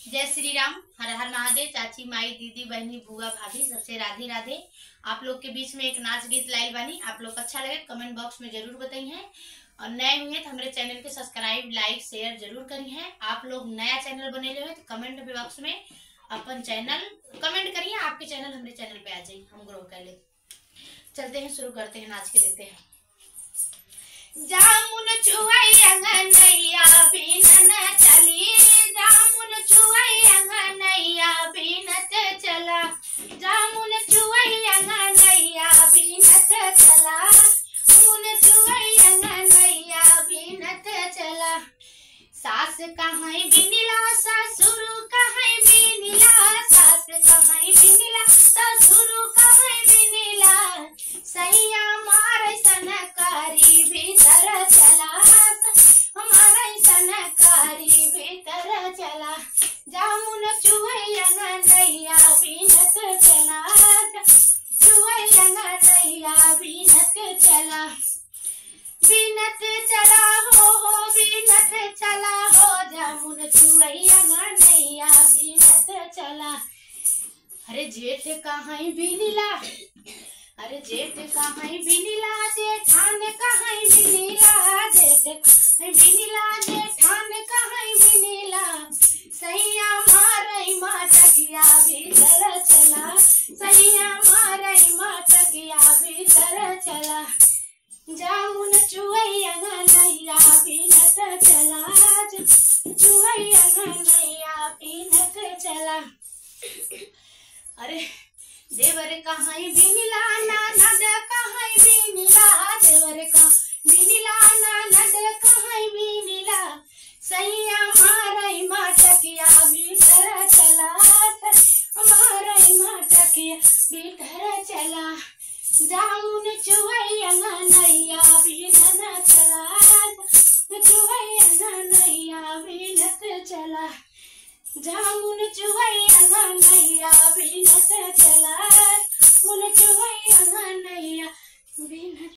जय श्री राम, हर हर महादेव। चाची, माई, दीदी, बहनी, बुआ, भाभी, सबसे राधे राधे। आप लोग के बीच में एक नाच गीत लाइल बानी। आप लोग अच्छा लगे कमेंट बॉक्स में जरूर बताइए। और नए हुए तो हमारे चैनल के सब्सक्राइब, लाइक, शेयर जरूर करिए। आप लोग नया चैनल बने हुए तो कमेंट बॉक्स में अपन चैनल कमेंट करिए। आपके चैनल हमारे चैनल पे आ जाइए, हम ग्रो कर ले। चलते हैं, शुरू करते हैं, नाच के देते हैं। जामुन चुवैया नैया बिनन चली, जामुन चुवैया नैया बिनत चला, जामुन चुवैया नैया बिनत चला, जामुन चुवैया नैया बिनत चला। सास कहाँ बिनिला ससुर कहाँ बिनिला, सास कहाँ बिनिला ससुर कहाँ बिनिला, सैया मारे सनकारी भीतर चला, हमारे सनकारी भीतर चला। जामुन चुवैया नैया बिनत चला, चुवैया नैया बिनत चला, बिनत चला हो बिनत चला हो, जामुन चुवैया नैया बिनत चला। अरे जेठ कहाँ बिनिला, अरे जेठ कहाँ बिनिला, जेठान कहाँ बिनिला, जेठ बिनिला, जेठान कहाँ बिनिला, सैया मारई माटकिया भीतर चला, सैया मारई माटकिया भीतर चला। जामुन चुवैया नैया बिनत चला, चुवैया नैया बिनत चला। अरे देवर कहाँ बिनिला, ननद कहाँ बिनिला, देवर कहाँ बिनिला, ननद कहाँ बिनिला, सैया मारई माटकिया भीतर चला, मारई माटकिया भीतर चला। जामुन चुवैया नैया बिनत चला, चुवैया नैया बिनत चला, जामुन चुवैया